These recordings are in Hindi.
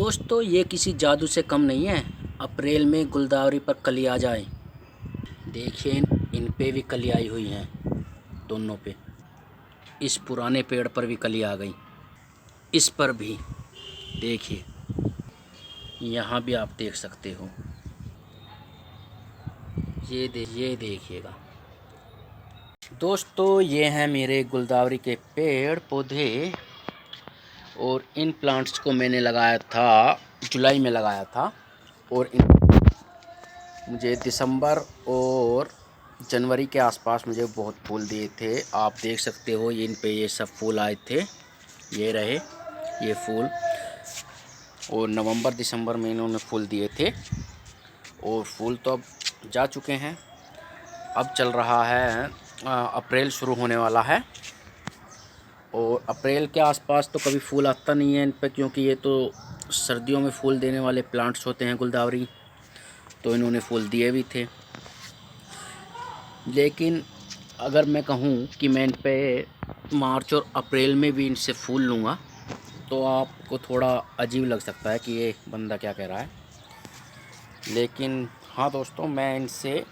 दोस्तों ये किसी जादू से कम नहीं है। अप्रैल में गुलदावरी पर कली आ जाए। देखिए इन पे भी कली आई हुई हैं, दोनों पे। इस पुराने पेड़ पर भी कली आ गई, इस पर भी देखिए, यहाँ भी आप देख सकते हो। ये देखिएगा दोस्तों, ये हैं मेरे गुलदावरी के पेड़ पौधे। और इन प्लांट्स को मैंने लगाया था, जुलाई में लगाया था। और मुझे दिसंबर और जनवरी के आसपास मुझे बहुत फूल दिए थे। आप देख सकते हो इन पे ये सब फूल आए थे, ये रहे ये फूल। और नवंबर दिसंबर में इन्होंने फूल दिए थे। और फूल तो अब जा चुके हैं। अब चल रहा है अप्रैल शुरू होने वाला है। और अप्रैल के आसपास तो कभी फूल आता नहीं है इन पर, क्योंकि ये तो सर्दियों में फूल देने वाले प्लांट्स होते हैं गुलदावरी। तो इन्होंने फूल दिए भी थे। लेकिन अगर मैं कहूँ कि मैं इन पे मार्च और अप्रैल में भी इनसे फूल लूँगा तो आपको थोड़ा अजीब लग सकता है कि ये बंदा क्या कह रहा है। लेकिन हाँ दोस्तों, मैं इनसे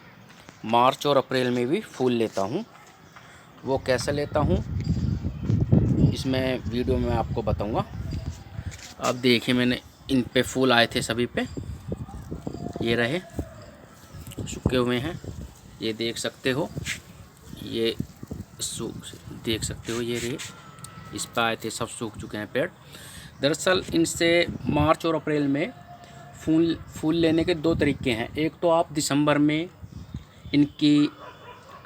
मार्च और अप्रैल में भी फूल लेता हूँ। वो कैसे लेता हूँ इसमें वीडियो में आपको बताऊँगा। अब देखिए, मैंने इन पे फूल आए थे सभी पे, ये रहे सूखे हुए हैं, ये देख सकते हो। ये देख सकते हो, ये रहे, इस पर आए थे, सब सूख चुके हैं पेड़। दरअसल इनसे मार्च और अप्रैल में फूल लेने के दो तरीके हैं। एक तो आप दिसंबर में इनकी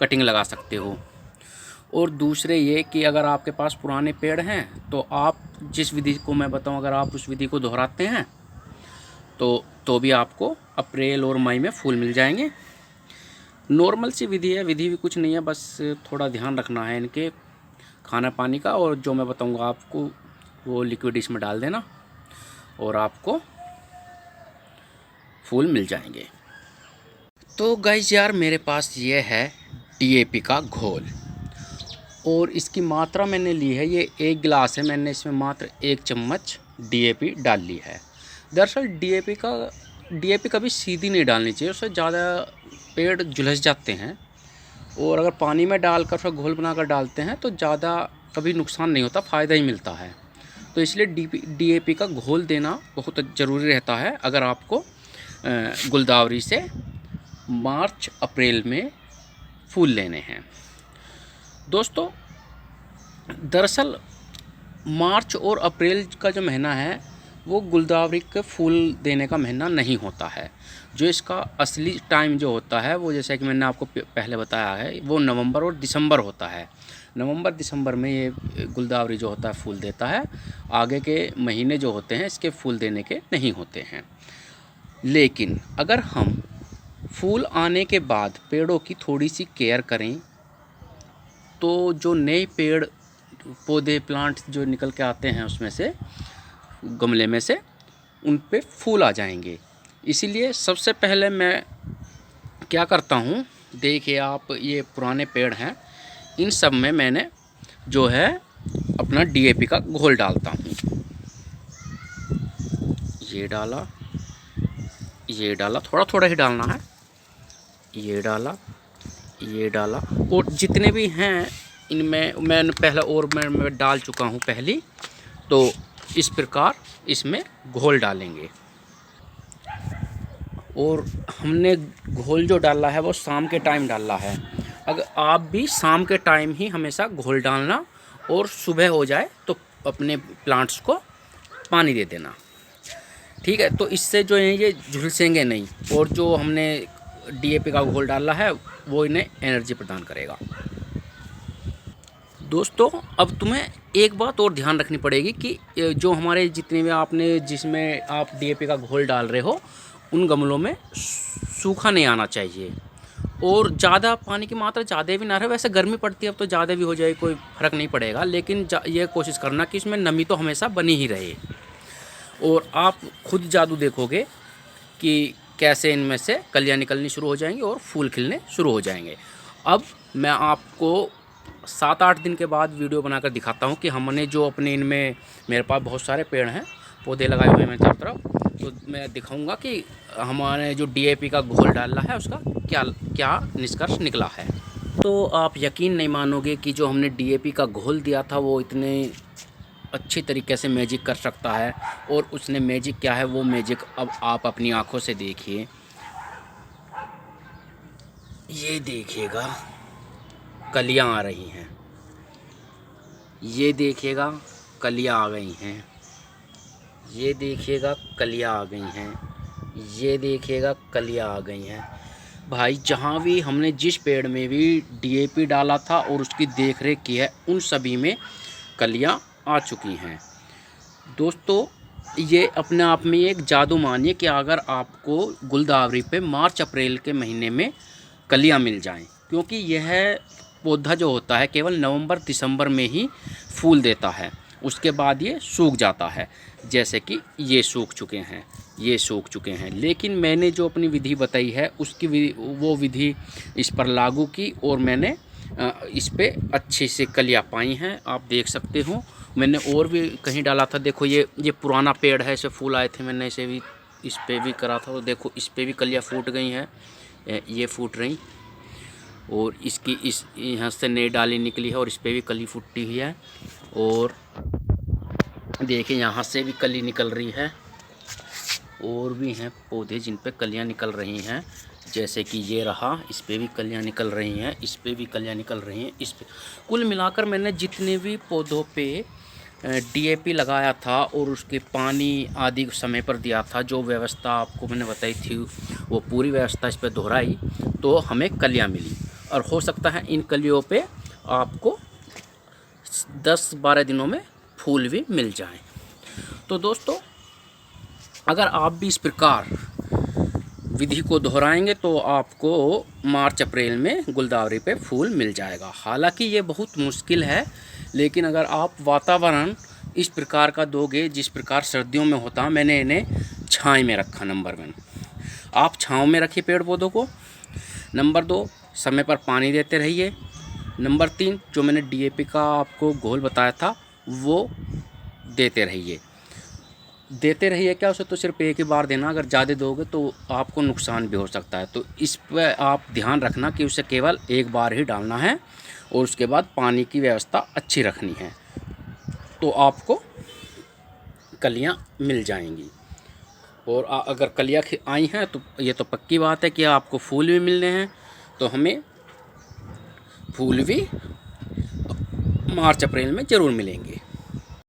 कटिंग लगा सकते हो, और दूसरे ये कि अगर आपके पास पुराने पेड़ हैं तो आप जिस विधि को मैं बताऊं, अगर आप उस विधि को दोहराते हैं तो भी आपको अप्रैल और मई में फूल मिल जाएंगे। नॉर्मल सी विधि है, विधि भी कुछ नहीं है, बस थोड़ा ध्यान रखना है इनके खाना पानी का। और जो मैं बताऊंगा आपको वो लिक्विड इसमें डाल देना और आपको फूल मिल जाएंगे। तो गाइस यार, मेरे पास ये है डीएपी का घोल, और इसकी मात्रा मैंने ली है, ये 1 गिलास है। मैंने इसमें मात्र 1 चम्मच डीएपी डाल ली है। दरअसल डीएपी कभी सीधी नहीं डालनी चाहिए, उससे ज़्यादा पेड़ झुलस जाते हैं। और अगर पानी में डालकर फिर घोल बनाकर डालते हैं तो ज़्यादा कभी नुकसान नहीं होता, फ़ायदा ही मिलता है। तो इसलिए डीएपी का घोल देना बहुत ज़रूरी रहता है अगर आपको गुलदावरी से मार्च अप्रैल में फूल लेने हैं। दोस्तों दरअसल मार्च और अप्रैल का जो महीना है वो गुलदावरी के फूल देने का महीना नहीं होता है। जो इसका असली टाइम जो होता है वो, जैसा कि मैंने आपको पहले बताया है, वो नवंबर और दिसंबर होता है। नवंबर दिसंबर में ये गुलदावरी जो होता है फूल देता है। आगे के महीने जो होते हैं इसके फूल देने के नहीं होते हैं। लेकिन अगर हम फूल आने के बाद पेड़ों की थोड़ी सी केयर करें तो जो नए पेड़ पौधे प्लांट्स जो निकल के आते हैं उसमें से, गमले में से, उन पे फूल आ जाएंगे। इसीलिए सबसे पहले मैं क्या करता हूँ, देखिए आप, ये पुराने पेड़ हैं, इन सब में मैंने जो है अपना डीएपी का घोल डालता हूँ। ये डाला, थोड़ा थोड़ा ही डालना है। ये डाला, और जितने भी हैं इनमें मैंने पहले और मैं डाल चुका हूँ पहले। तो इस प्रकार इसमें घोल डालेंगे। और हमने घोल जो डाला है वो शाम के टाइम डाला है। अगर आप भी शाम के टाइम ही हमेशा घोल डालना, और सुबह हो जाए तो अपने प्लांट्स को पानी दे देना, ठीक है। तो इससे जो है ये झुलसेंगे नहीं, और जो हमने डीएपी का घोल डाला है वो इन्हें एनर्जी प्रदान करेगा। दोस्तों अब तुम्हें एक बात और ध्यान रखनी पड़ेगी कि जो हमारे जितने भी आपने जिसमें आप डीएपी का घोल डाल रहे हो उन गमलों में सूखा नहीं आना चाहिए, और ज़्यादा पानी की मात्रा ज़्यादा भी ना रहे। वैसे गर्मी पड़ती है अब तो ज़्यादा भी हो जाए कोई फ़र्क नहीं पड़ेगा, लेकिन ये कोशिश करना कि इसमें नमी तो हमेशा बनी ही रहे। और आप खुद जादू देखोगे कि कैसे इनमें से कलियाँ निकलनी शुरू हो जाएंगी और फूल खिलने शुरू हो जाएंगे। अब मैं आपको 7-8 दिन के बाद वीडियो बनाकर दिखाता हूँ कि हमने जो अपने इनमें, मेरे पास बहुत सारे पेड़ हैं पौधे लगाए हुए हैं मैंने चारों तरफ, तो मैं दिखाऊंगा कि हमारे जो डीएपी का घोल डाला है उसका क्या क्या निष्कर्ष निकला है। तो आप यकीन नहीं मानोगे कि जो हमने डीएपी का घोल दिया था वो इतने अच्छी तरीके से मैजिक कर सकता है। और उसने मैजिक क्या है, वो मैजिक अब आप अपनी आंखों से देखिए। ये देखिएगा कलियां आ रही हैं, ये देखिएगा कलियां आ गई हैं, ये देखिएगा कलियां आ गई हैं, ये देखिएगा कलियां आ गई हैं। भाई जहाँ भी हमने जिस पेड़ में भी डीएपी डाला था और उसकी देखरेख की है उन सभी में कलियां आ चुकी हैं। दोस्तों ये अपने आप में एक जादू मानिए कि अगर आपको गुलदावरी पे मार्च अप्रैल के महीने में कलियां मिल जाएं, क्योंकि यह पौधा जो होता है केवल नवंबर दिसंबर में ही फूल देता है, उसके बाद ये सूख जाता है। जैसे कि ये सूख चुके हैं, ये सूख चुके हैं, लेकिन मैंने जो अपनी विधि बताई है उसकी वो विधि इस पर लागू की और मैंने इस पे अच्छे से कलियां पाई हैं। आप देख सकते हो, मैंने और भी कहीं डाला था। देखो ये पुराना पेड़ है, इसे फूल आए थे, मैंने इसे भी इस पे भी करा था। तो देखो इस पे भी कलियां फूट गई हैं, ये फूट रही, और इसकी इस यहाँ से नई डाली निकली है और इस पे भी कली फूटी हुई है। और देखिए यहाँ से भी कली निकल रही है, और भी हैं पौधे जिन पे कलियाँ निकल रही हैं, जैसे कि ये रहा, इस पे भी कलियाँ निकल रही हैं, इस पे भी कलियाँ निकल रही हैं, इस पे। कुल मिलाकर मैंने जितने भी पौधों पे डीएपी लगाया था और उसके पानी आदि समय पर दिया था, जो व्यवस्था आपको मैंने बताई थी वो पूरी व्यवस्था इस पर दोहराई, तो हमें कलियाँ मिली। और हो सकता है इन कलियों पे आपको 10-12 दिनों में फूल भी मिल जाएं। तो दोस्तों अगर आप भी इस प्रकार विधि को दोहराएंगे तो आपको मार्च अप्रैल में गुलदावरी पे फूल मिल जाएगा। हालांकि ये बहुत मुश्किल है, लेकिन अगर आप वातावरण इस प्रकार का दोगे जिस प्रकार सर्दियों में होता, मैंने इन्हें छाँव में रखा। नंबर 1, आप छाँव में रखिए पेड़ पौधों को। नंबर 2, समय पर पानी देते रहिए। नंबर 3, जो मैंने डीएपी का आपको घोल बताया था वो देते रहिए। क्या उसे तो सिर्फ एक ही बार देना, अगर ज़्यादा दोगे तो आपको नुकसान भी हो सकता है। तो इस पर आप ध्यान रखना कि उसे केवल एक बार ही डालना है और उसके बाद पानी की व्यवस्था अच्छी रखनी है, तो आपको कलियां मिल जाएंगी। और अगर कलियां आई हैं तो ये तो पक्की बात है कि आपको फूल भी मिलने हैं, तो हमें फूल भी मार्च अप्रैल में ज़रूर मिलेंगे।